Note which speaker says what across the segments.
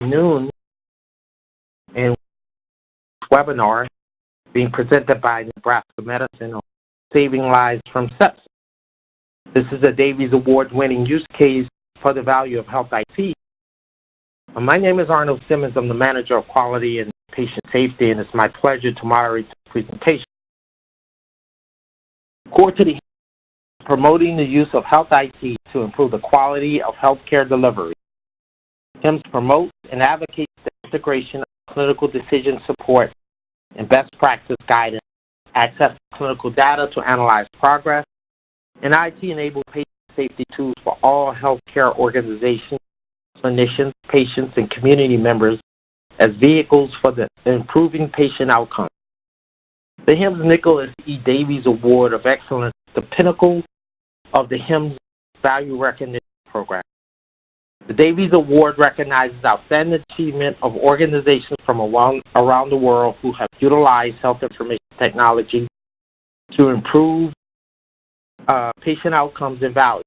Speaker 1: noon in webinar being presented by Nebraska Medicine on saving lives from sepsis. This is a Davies Award-winning use case for the value of health IT. My name is Arnold Simmons. I'm the Manager of Quality and Patient Safety, and it's my pleasure to moderate the presentation. Core to the promoting the use of health IT to improve the quality of healthcare delivery. HIMSS promotes and advocates the integration of clinical decision support and best practice guidance, access to clinical data to analyze progress, and IT-enabled patient safety tools for all healthcare organizations, clinicians, patients, and community members as vehicles for the improving patient outcomes. The HIMSS Nicholas E. Davies Award of Excellence is the pinnacle of the HIMSS Value Recognition Program. The Davies Award recognizes outstanding achievement of organizations from around the world who have utilized health information technology to improve patient outcomes and value.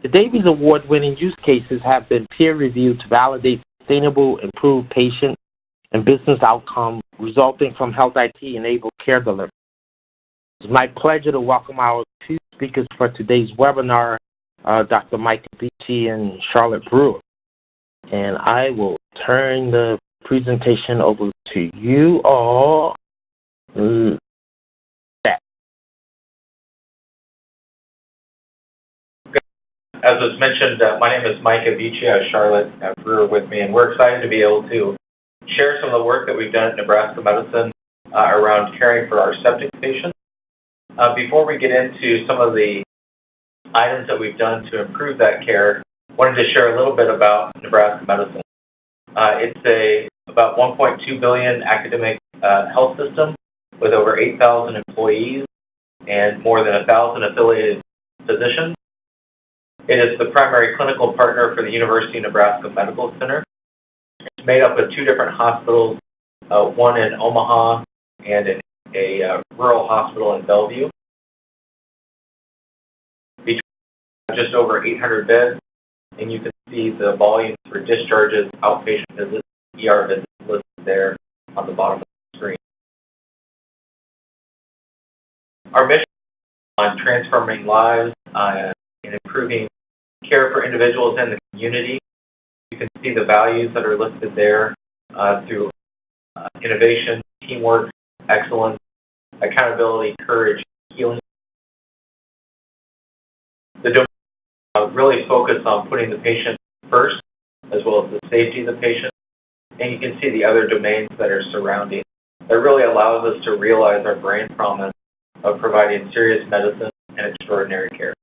Speaker 1: The Davies Award-winning use cases have been peer-reviewed to validate sustainable, improved patient and business outcomes resulting from health IT-enabled care delivery. It's my pleasure to welcome our two speakers for today's webinar, Dr. Micah Beachy and Charlotte Brewer. And I will turn the presentation over to you all.
Speaker 2: As was mentioned, my name is Micah Beachy. I have Charlotte Brewer with me, and we're excited to be able to share some of the work that we've done at Nebraska Medicine around caring for our septic patients. Before we get into some of the items that we've done to improve that care, I wanted to share a little bit about Nebraska Medicine. It's about 1.2 billion academic health system with over 8,000 employees and more than 1,000 affiliated physicians. It is the primary clinical partner for the University of Nebraska Medical Center. It's made up of two different hospitals, one in Omaha and a rural hospital in Bellevue. Between just over 800 beds, and you can see the volumes for discharges, outpatient visits, ER visits listed there on the bottom of the screen. Our mission is on transforming lives and improving care for individuals in the community. You can see the values that are listed there through innovation, teamwork, excellence, accountability, courage, healing. The domain really focus on putting the patient first, as well as the safety of the patient. And you can see the other domains that are surrounding. That really allows us to realize our brand promise of providing serious medicine and extraordinary care.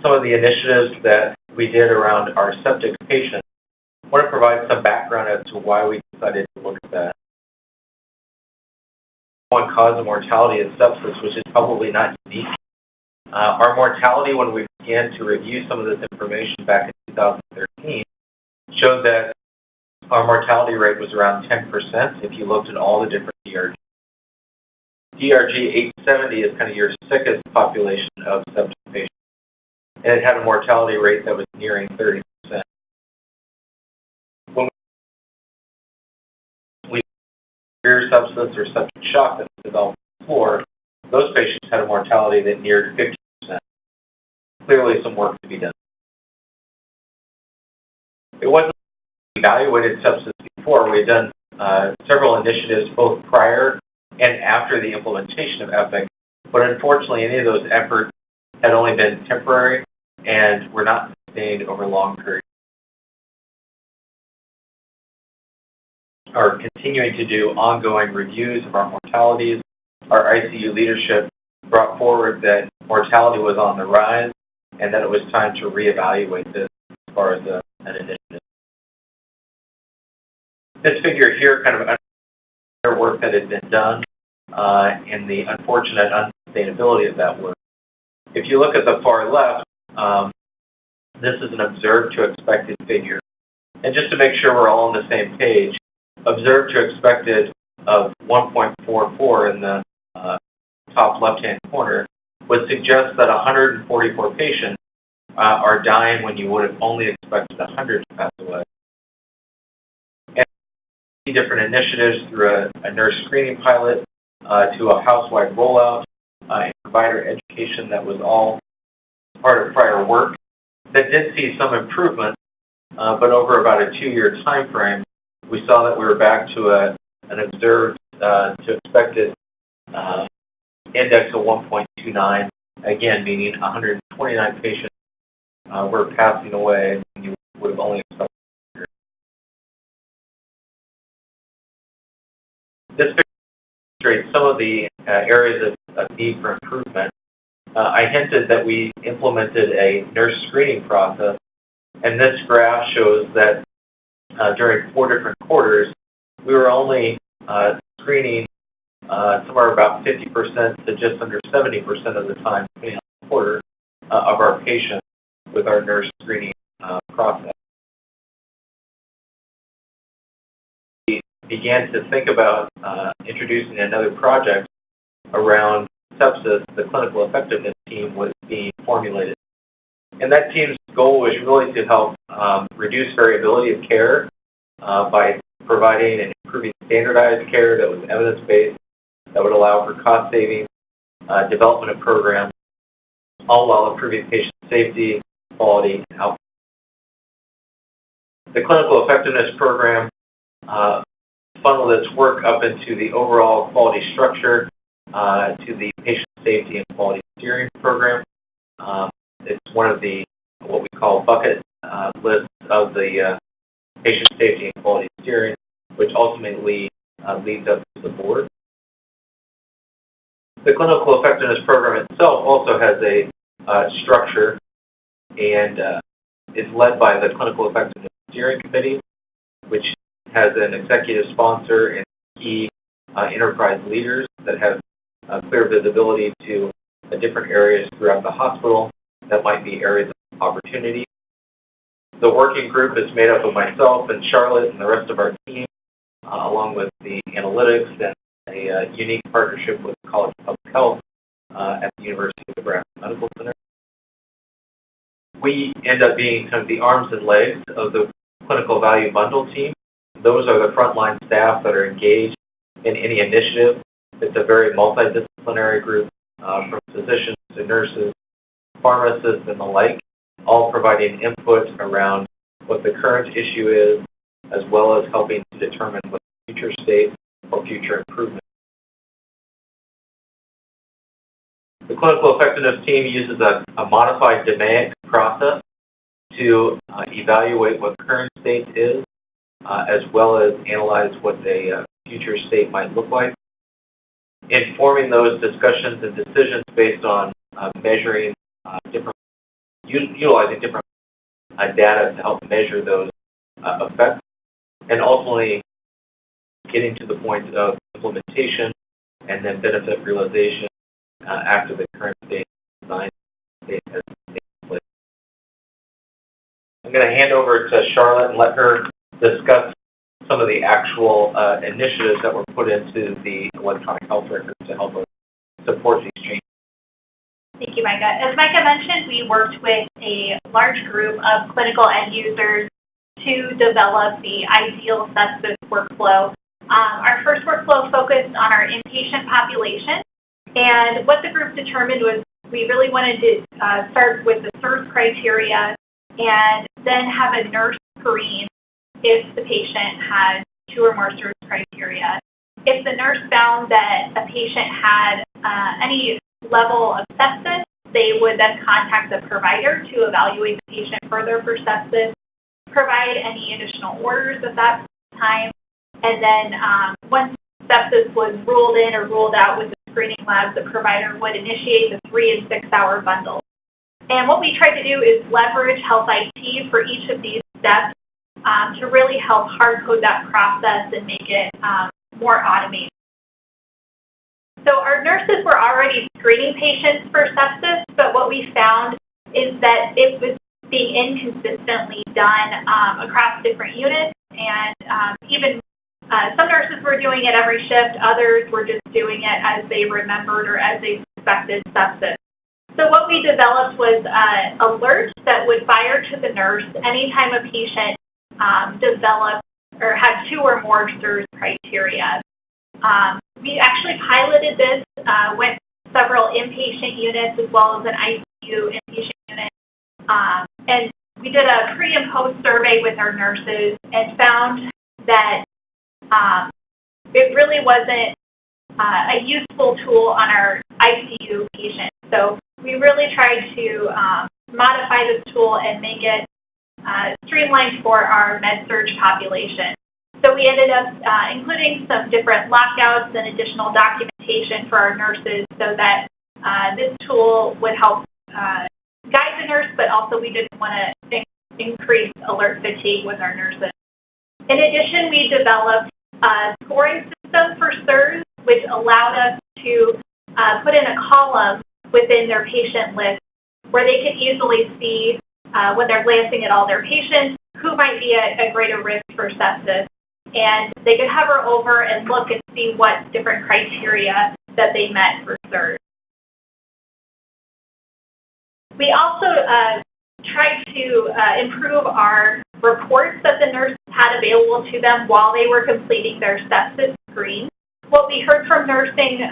Speaker 2: Some of the initiatives that we did around our septic patients, I want to provide some background as to why we decided to look at that. One cause of mortality is sepsis, which is probably not unique. Our mortality, when we began to review some of this information back in 2013, showed that our mortality rate was around 10% if you looked at all the different DRGs. DRG 870 is kind of your sickest population of septic patients, and it had a mortality rate that was nearing 30%. When we severe sepsis or septic shock that was developed before, those patients had a mortality that neared 50%. Clearly some work to be done. It wasn't evaluated sepsis before. We had done several initiatives both prior and after the implementation of EPIC, but unfortunately any of those efforts had only been temporary and were not sustained over long periods. Are continuing to do ongoing reviews of our mortalities. Our ICU leadership brought forward that mortality was on the rise and that it was time to reevaluate this as far as an initiative. This figure here kind of underscores work that had been done and the unfortunate unsustainability of that work. If you look at the far left, this is an observed to expected figure. And just to make sure we're all on the same page, observed to expected of 1.44 in the top left-hand corner would suggest that 144 patients are dying when you would have only expected 100 to pass away. And different initiatives through a nurse screening pilot to a house-wide rollout and provider education that was all part of prior work that did see some improvement, but over about a 2-year time frame, we saw that we were back to an observed to expected index of 1.29, again, meaning 129 patients were passing away and you would have only expected. This demonstrates some of the areas of need for improvement. I hinted that we implemented a nurse screening process, and this graph shows that during 4 different quarters, we were only screening somewhere about 50% to just under 70% of the time, depending on the quarter, of our patients with our nurse screening process. We began to think about introducing another project around sepsis. The clinical effectiveness team was being formulated. And that team's goal was really to help reduce variability of care by providing and improving standardized care that was evidence-based, that would allow for cost savings, development of programs, all while improving patient safety, quality, and outcomes. The clinical effectiveness program funneled its work up into the overall quality structure to the patient safety and quality steering program. It's one of the what we call bucket lists of the patient safety and quality steering, which ultimately leads up to the board. The clinical effectiveness program itself also has a structure and is led by the Clinical Effectiveness Steering Committee, which has an executive sponsor and key enterprise leaders that have clear visibility to different areas throughout the hospital that might be areas of opportunity. The working group is made up of myself and Charlotte and the rest of our team, along with the analytics and a unique partnership with the College of Public Health at the University of Nebraska Medical Center. We end up being kind of the arms and legs of the clinical value bundle team. Those are the frontline staff that are engaged in any initiative. It's a very multidisciplinary group from physicians to nurses, pharmacists, and the like, all providing input around what the current issue is, as well as helping to determine what the future state or future improvement. The clinical effectiveness team uses a modified DMAIC process to evaluate what current state is, as well as analyze what the future state might look like, informing those discussions and decisions based on measuring utilizing different data to help measure those effects, and ultimately getting to the point of implementation and then benefit realization after the current state design state has taken place. I'm going to hand over to Charlotte and let her discuss some of the actual initiatives that were put into the electronic health record to help us support these changes.
Speaker 3: Thank you, Micah. As Micah mentioned, we worked with a large group of clinical end users to develop the ideal sepsis workflow. Our first workflow focused on our inpatient population, and what the group determined was we really wanted to start with the SIRS criteria and then have a nurse screen if the patient had 2 or more SIRS criteria. If the nurse found that a patient had any level of sepsis, they would then contact the provider to evaluate the patient further for sepsis, provide any additional orders at that time, and then once sepsis was ruled in or ruled out with the screening labs, the provider would initiate the 3- and 6-hour bundle. And what we tried to do is leverage health IT for each of these steps to really help hard code that process and make it more automated. So our nurses were already screening patients for sepsis, but what we found is that it was being inconsistently done across different units, and even some nurses were doing it every shift, others were just doing it as they remembered or as they suspected sepsis. So what we developed was an alert that would fire to the nurse anytime a patient developed or had 2 or more SIRS criteria. We actually piloted this, went several inpatient units as well as an ICU inpatient unit, and we did a pre and post survey with our nurses and found that it really wasn't a useful tool on our ICU patients. So we really tried to modify this tool and make it streamlined for our med-surg population. So we ended up including some different lockouts and additional documentation for our nurses so that this tool would help guide the nurse, but also we didn't want to increase alert fatigue with our nurses. In addition, we developed a scoring system for SIRS, which allowed us to put in a column within their patient list where they could easily see when they're glancing at all their patients who might be at a greater risk for sepsis. And they could hover over and look and see what different criteria that they met for SIRS. We also tried to improve our reports that the nurses had available to them while they were completing their sepsis screen. What we heard from nursing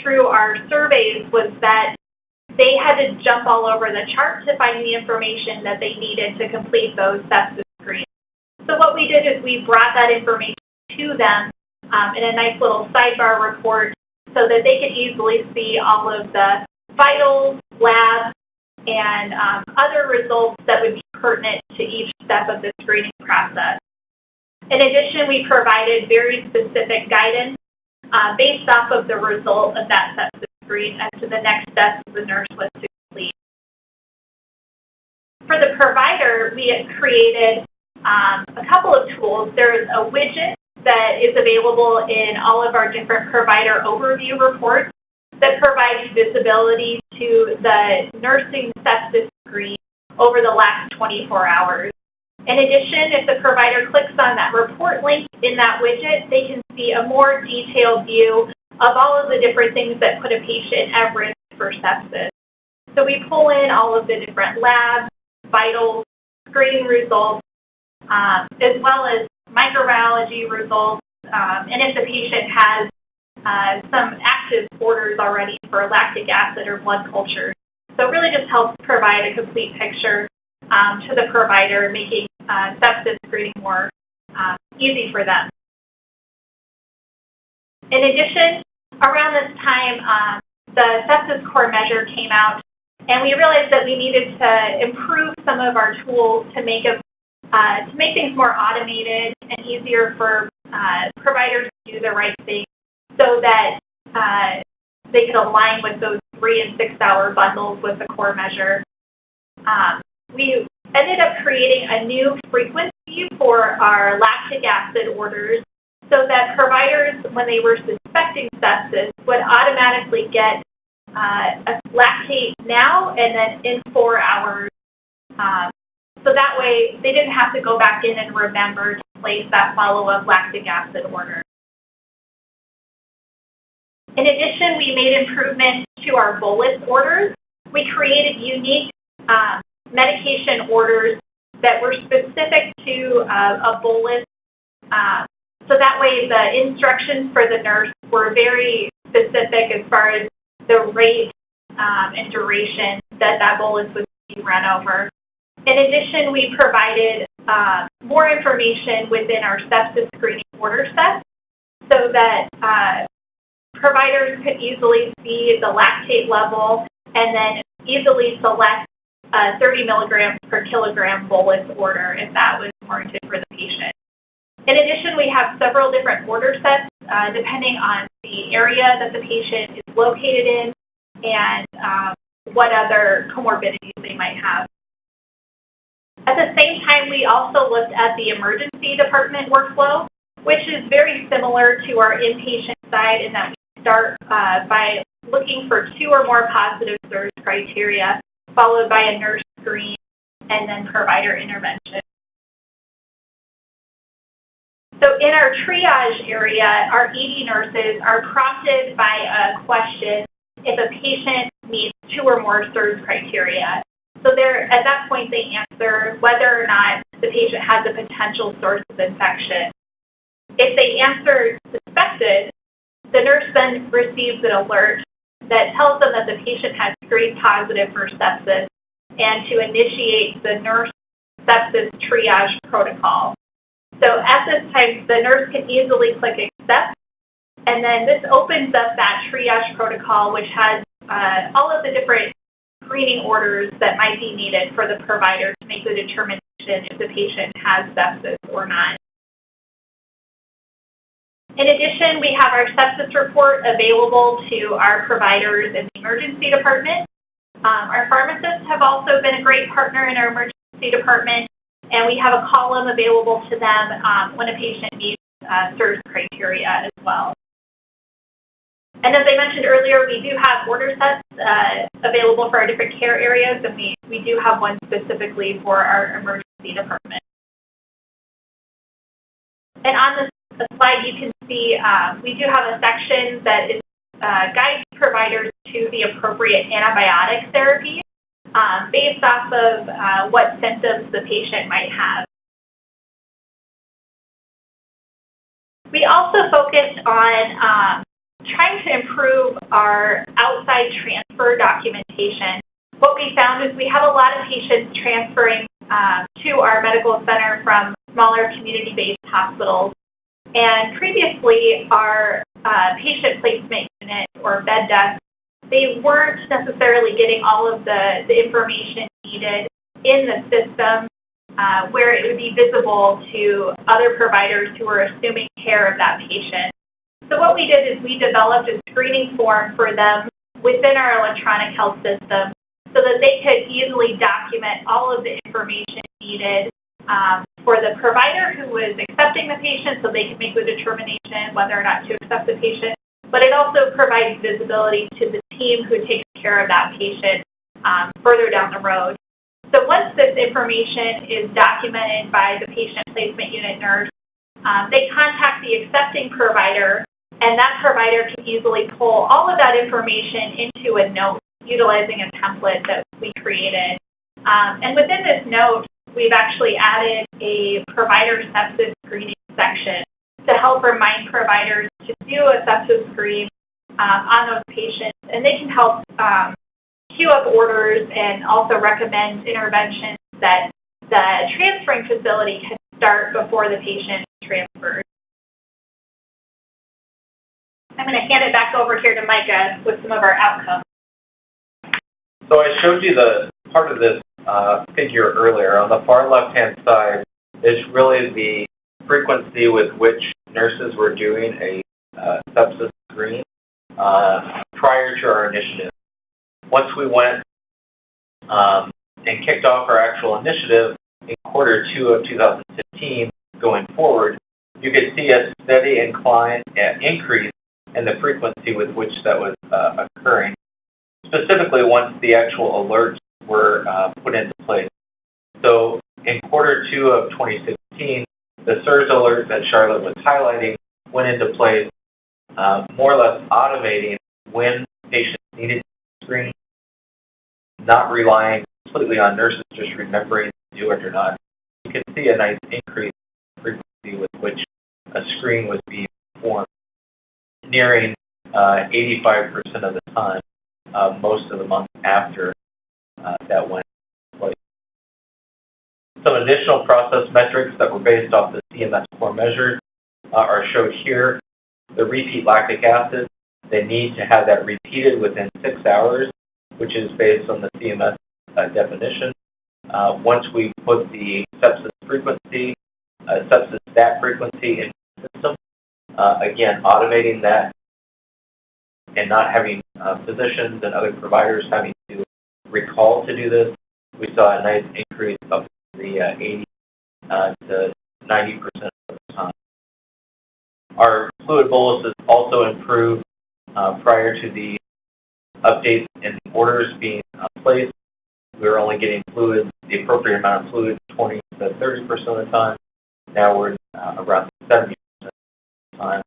Speaker 3: through our surveys was that they had to jump all over the chart to find the information that they needed to complete those sepsis screens. So what we did is we brought that information to them in a nice little sidebar report so that they could easily see all of the vitals, labs, and other results that would be pertinent to each step of the screening process. In addition, we provided very specific guidance based off of the result of that sepsis screen as to the next steps the nurse was to complete. For the provider, we had created a couple of tools. There's a widget that is available in all of our different provider overview reports that provides visibility to the nursing sepsis screen over the last 24 hours. In addition, if the provider clicks on that report link in that widget, they can see a more detailed view of all of the different things that put a patient at risk for sepsis. So we pull in all of the different labs, vitals, screening results, as well as microbiology results, and if the patient has some active orders already for lactic acid or blood cultures. So it really just helps provide a complete picture to the provider, making sepsis screening more easy for them. In addition, around this time, the sepsis core measure came out, and we realized that we needed to improve some of our tools to make things more automated and easier for providers to do the right thing, so that they could align with those 3- and 6-hour bundles with the core measure. We ended up creating a new frequency for our lactic acid orders so that providers, when they were suspecting sepsis, would automatically get a lactate now and then in 4 hours. So that way they didn't have to go back in and remember to place that follow-up lactic acid order. In addition, we made improvements to our bolus orders. We created unique medication orders that were specific to a bolus. So that way the instructions for the nurse were very specific as far as the rate and duration that bolus would be run over. In addition, we provided more information within our sepsis screening order set so that providers could easily see the lactate level and then easily select 30 milligrams per kilogram bolus order if that was warranted for the patient. In addition, we have several different order sets depending on the area that the patient is located in and what other comorbidities they might have. At the same time, we also looked at the emergency department workflow, which is very similar to our inpatient side in that we start by looking for 2 or more positive SIRS criteria, followed by a nurse screen, and then provider intervention. So in our triage area, our ED nurses are prompted by a question if a patient meets 2 or more SIRS criteria. So at that point, they answer whether or not the patient has a potential source of infection. If they answer suspected, the nurse then receives an alert that tells them that the patient has screened positive for sepsis and to initiate the nurse sepsis triage protocol. So at this time, the nurse can easily click accept, and then this opens up that triage protocol, which has all of the different screening orders that might be needed for the provider to make the determination if the patient has sepsis or not. In addition, we have our sepsis report available to our providers in the emergency department. Our pharmacists have also been a great partner in our emergency department, and we have a column available to them when a patient meets SIRS criteria as well. And as I mentioned earlier, we do have order sets available for our different care areas, and we do have one specifically for our emergency department. And on this slide, you can see we do have a section that is guides providers to the appropriate antibiotic therapy based off of what symptoms the patient might have. We also focused on trying to improve our outside transfer documentation. What we found is we have a lot of patients transferring to our medical center from smaller community-based hospitals. And previously, our patient placement unit or bed desk, they weren't necessarily getting all of the information needed in the system where it would be visible to other providers who were assuming care of that patient. So what we did is we developed a screening form for them within our electronic health system so that they could easily document all of the information needed for the provider who was accepting the patient so they could make the determination whether or not to accept the patient. But it also provides visibility to the team who takes care of that patient further down the road. So once this information is documented by the patient placement unit nurse, they contact the accepting provider, and that provider can easily pull all of that information into a note utilizing a template that we created. And within this note, we've actually added a provider sepsis screening section to help remind providers to do a sepsis screen on those patients. And they can help queue up orders and also recommend interventions that the transferring facility can start before the patient transfers. I'm going to hand it back over here to Micah with some of our outcomes.
Speaker 2: So I showed you the part of this figure earlier. On the far left-hand side is really the frequency with which nurses were doing a sepsis screen prior to our initiative. Once we went and kicked off our actual initiative in Q2 of 2015 going forward, you could see a steady incline and increase in the frequency with which that was occurring, specifically once the actual alerts were put into place. So in Q2 of 2016, the SIRS alert that Charlotte was highlighting went into place, more or less automating when patients needed to screen, not relying completely on nurses just remembering to do it or not. You can see a nice increase in frequency with which a screen was being performed, nearing 85% of the time, most of the months after that went into place. Some additional process metrics that were based off the CMS core measures are showed here. The repeat lactic acid, they need to have that repeated within 6 hours, which is based on the CMS definition. Once we put the sepsis frequency, sepsis stat frequency in the system, again, automating that and not having physicians and other providers having to recall to do this, we saw a nice increase of the 80 to 90% of the time. Our fluid boluses also improved prior to the updates and orders being placed. We were only getting fluid, the appropriate amount of fluid, 20 to 30% of the time. Now we're around 70% of the time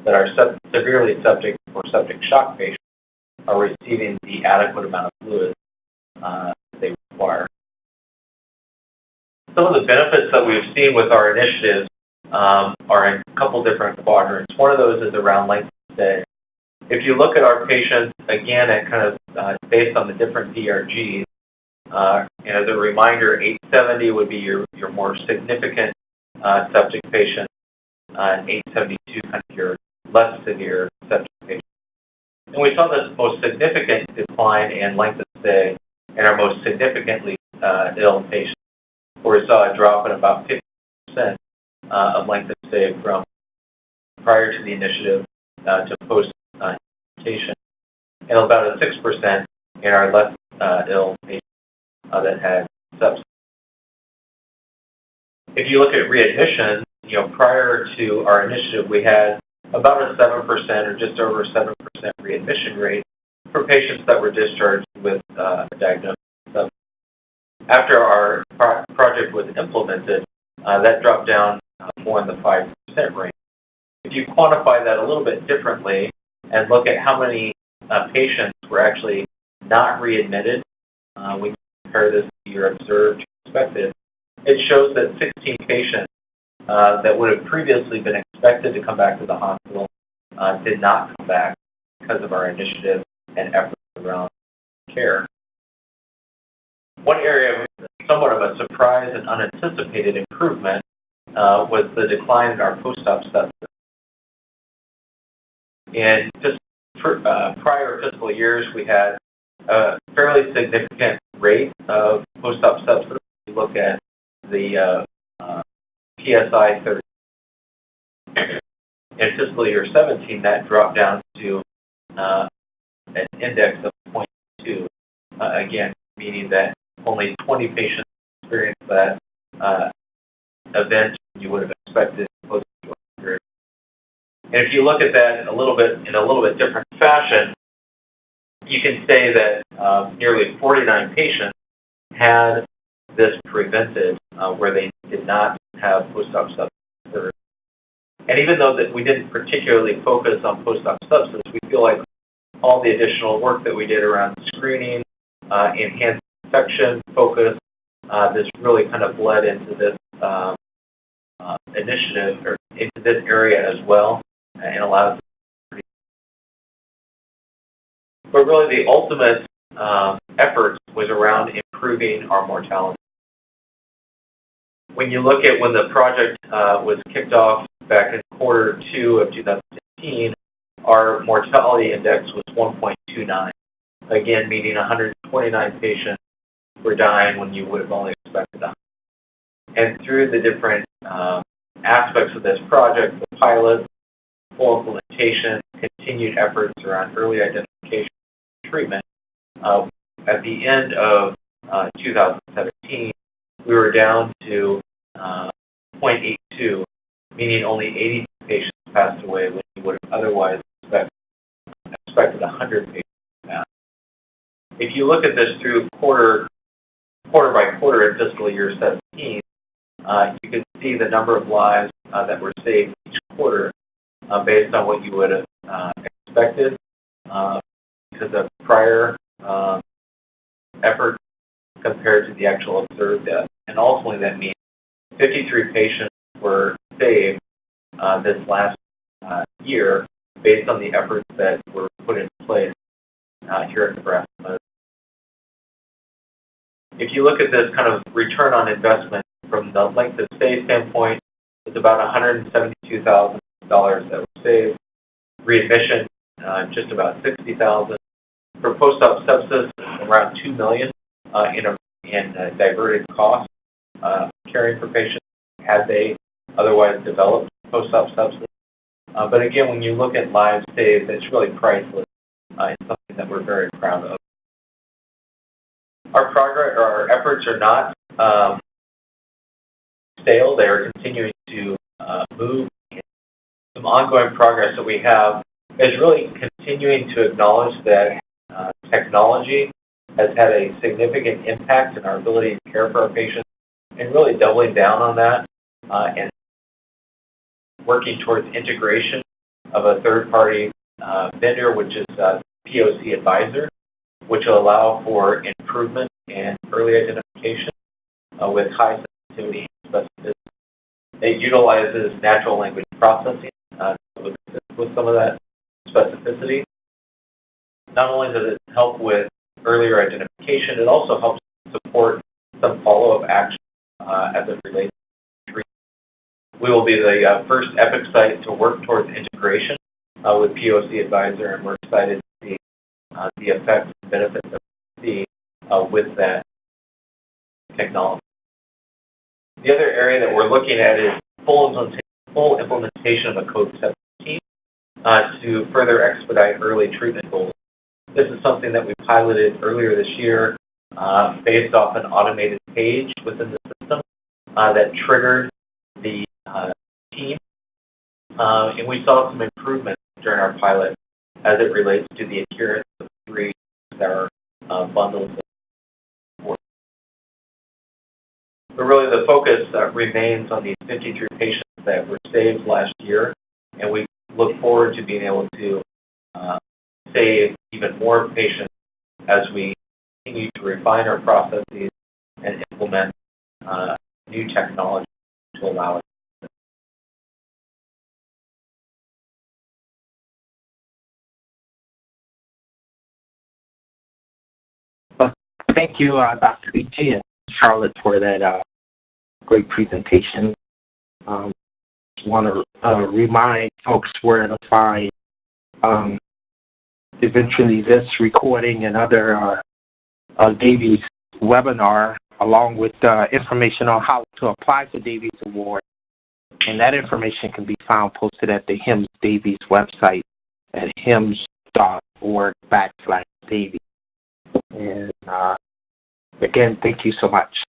Speaker 2: that are severely septic or septic shock patients are receiving the adequate amount of fluid that they require. Some of the benefits that we've seen with our initiatives are in a couple different quadrants. One of those is around length of stay. If you look at our patients, again, at kind of based on the different DRGs, and as a reminder, 870 would be your more significant septic patient, and 872 kind of your less severe septic patient. And we saw this most significant decline in length of stay in our most significantly ill patients, where we saw a drop in about 50% of length of stay from prior to the initiative to post-implementation, and about a 6% in our less ill patients that had sepsis. If you look at readmission, prior to our initiative, we had about a 7% or just over 7% readmission rate for patients that were discharged with a diagnosis of sepsis. After our project was implemented, that dropped down more in the 5% range. If you quantify that a little bit differently and look at how many patients were actually not readmitted, when you compare this to your observed expected, it shows that 16 patients that would have previously been expected to come back to the hospital did not come back because of our initiative and efforts around care. One area of somewhat of a surprise and unanticipated improvement was the decline in our post-op sepsis. In just prior fiscal years, we had a fairly significant rate of post-op sepsis. If you look at the PSI 30. In fiscal year 17, that dropped down to an index of 0.2, again, meaning that only 20 patients experienced that event you would have expected close to 100. And if you look at that in a little bit different fashion, you can say that nearly 49 patients had this prevented where they did not have post-op sepsis. And even though that we didn't particularly focus on post-op sepsis, we feel like all the additional work that we did around screening, enhanced infection focus, this really kind of bled into this initiative or into this area as well, and allowed us to. But really the ultimate effort was around improving our mortality. When you look at when the project was kicked off back in quarter 2 of 2016, our mortality index was 1.29. Again, meaning 129 patients were dying when you would have only expected 100. And through the different aspects of this project, the pilot, full implementation, continued efforts around early identification and treatment, at the end of 2017, we were down to 0.82, meaning only 80 patients passed away when you would have otherwise expected 100 patients to pass. If you look at this through quarter by quarter in fiscal year 17, you can see the number of lives that were saved each quarter based on what you would have expected because of prior effort compared to the actual observed death. And ultimately that means 53 patients were saved this last year based on the efforts that were put in place here at Nebraska. If you look at this kind of return on investment from the length of stay standpoint, it's about $172,000 that was saved. Readmission, just about $60,000. For post-op sepsis, around $2 million in diverted costs caring for patients had they otherwise developed post-op sepsis. But again, when you look at lives saved, it's really priceless. It's something that we're very proud of. Our efforts are not stale. They are continuing to move. Some ongoing progress that we have is really continuing to acknowledge that technology has had a significant impact in our ability to care for our patients, and really doubling down on that and working towards integration of a third-party vendor, which is POC Advisor, which will allow for improvement in early identification with high sensitivity and specificity. It utilizes natural language processing with some of that specificity. Not only does it help with earlier identification, it also helps support some follow-up action as it relates to treatment. We will be the first EPIC site to work towards integration with POC Advisor, and we're excited to see the effects and benefits that we see with that technology. The other area that we're looking at is full implementation of a Code 17 to further expedite early treatment goals. This is something that we piloted earlier this year based off an automated page within the system that triggered the team. And we saw some improvements during our pilot as it relates to the adherence of 3 that are bundled. But really the focus remains on these 53 patients that were saved last year, and we look forward to being able to save even more patients as we continue to refine our processes and implement new technology to allow us.
Speaker 1: Thank you, Dr. Beachy and Charlotte, for that great presentation. Just want to remind folks where to find eventually this recording and other Davies webinar, along with information on how to apply for Davies Awards. And that information can be found posted at the HIMSS Davies website at hims.org/Davies. And again, thank you so much.